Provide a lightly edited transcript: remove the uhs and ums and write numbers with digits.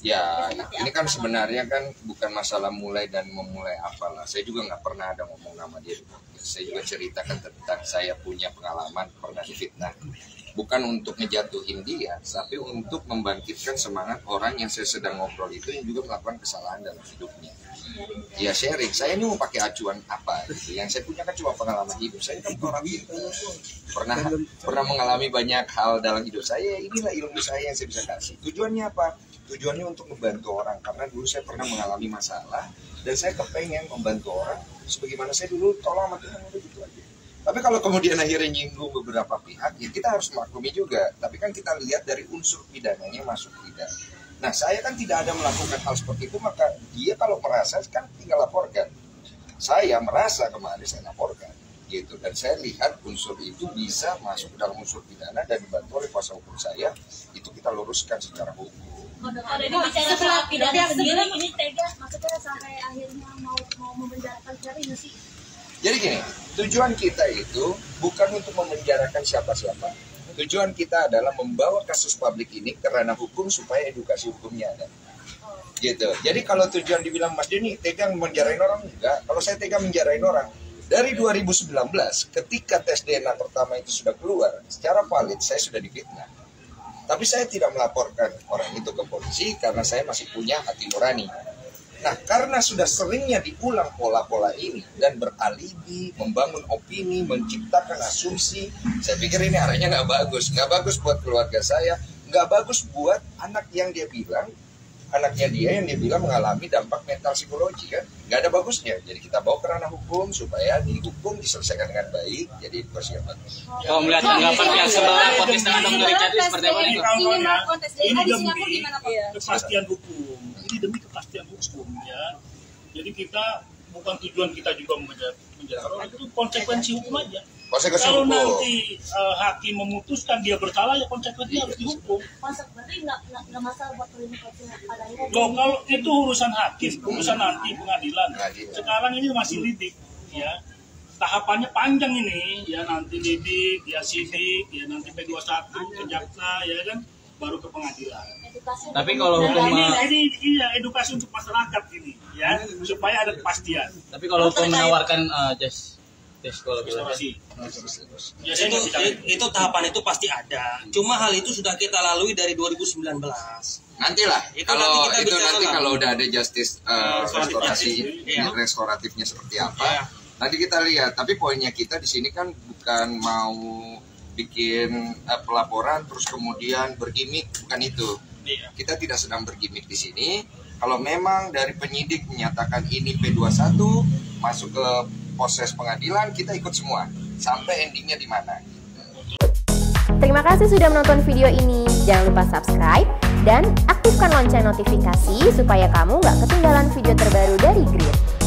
Ya, ini kan sebenarnya kan bukan masalah mulai dan memulai apalah. Saya juga nggak pernah ada ngomong nama dia di podcast. Saya juga ceritakan tentang saya punya pengalaman pernah difitnah. Bukan untuk ngejatuhin dia, tapi untuk membangkitkan semangat orang yang saya sedang ngobrol itu yang juga melakukan kesalahan dalam hidupnya. Ya sharing, saya ini mau pakai acuan apa gitu. Yang saya punya kan cuma pengalaman hidup. Saya kan orang itu pernah mengalami banyak hal dalam hidup saya. Inilah ilmu saya yang saya bisa kasih. Tujuannya apa? Tujuannya untuk membantu orang. Karena dulu saya pernah mengalami masalah dan saya kepengen membantu orang sebagaimana saya dulu tolong sama Tuhan, udah gitu aja. Tapi kalau kemudian akhirnya nyinggung beberapa pihak, ya kita harus maklumi juga. Tapi kan kita lihat dari unsur pidananya masuk tidak. Nah, saya kan tidak ada melakukan hal seperti itu, maka dia kalau merasa kan tinggal laporkan. Saya merasa kemarin saya laporkan, gitu. Dan saya lihat unsur itu bisa masuk ke dalam unsur pidana dan dibantu oleh kuasa hukum saya, itu kita luruskan secara hukum. Kalau ini bicara soal pidana sendiri, ini tega, maksudnya sampai akhirnya mau memenjarakan siapa ini sih? Jadi gini, tujuan kita itu bukan untuk memenjarakan siapa-siapa. Tujuan kita adalah membawa kasus publik ini ke ranah hukum supaya edukasi hukumnya ada. Gitu. Jadi kalau tujuan dibilang Mas Denny tega menjarain orang, enggak. Kalau saya tega menjarain orang, dari 2019 ketika tes DNA pertama itu sudah keluar, secara valid saya sudah difitnah. Tapi saya tidak melaporkan orang itu ke polisi karena saya masih punya hati nurani. Nah, karena sudah seringnya diulang pola-pola ini dan beralibi, membangun opini, menciptakan asumsi, saya pikir ini arahnya nggak bagus. Nggak bagus buat keluarga saya, nggak bagus buat anak yang dia bilang, anaknya dia yang dia bilang mengalami dampak mental psikologi kan. Nggak ada bagusnya. Jadi kita bawa ke ranah hukum supaya dihukum, diselesaikan dengan baik, jadi persiapan. Kalau melihat tanggapan pihak sebelah podcast dengan Dr. Richard seperti apa nih? Ini demi kepastian hukum. Ini demi kepastian hukum ya. Jadi kita bukan tujuan kita juga menjarakan orang, itu konsekuensi hukum aja. Kalau nanti hakim memutuskan dia bersalah, ya konsekuensinya harus dihukum. Berarti nggak masalah buat terlibat padanya. Kalau itu urusan hakim, urusan nanti pengadilan. Sekarang ini masih lidik, ya. Tahapannya panjang ini, ya nanti lidik, ya sidik, ya nanti P21 ke jaksa, ya kan, baru ke pengadilan. Tapi kalau hukum ini ya edukasi untuk masyarakat ini, ya, supaya ada kepastian. Tapi kalau hukum menawarkan itu tahapan itu pasti ada. Cuma hal itu sudah kita lalui dari 2019. Nantilah kalau udah ada justice restoratifnya seperti apa, nanti kita lihat. Tapi poinnya kita di sini kan bukan mau bikin pelaporan terus kemudian bergimik, bukan itu. Kita tidak sedang bergimik di sini. Kalau memang dari penyidik menyatakan ini P21 masuk ke proses pengadilan, kita ikut semua sampai endingnya di mana. Terima kasih sudah menonton video ini. Jangan lupa subscribe dan aktifkan lonceng notifikasi supaya kamu nggak ketinggalan video terbaru dari Grid.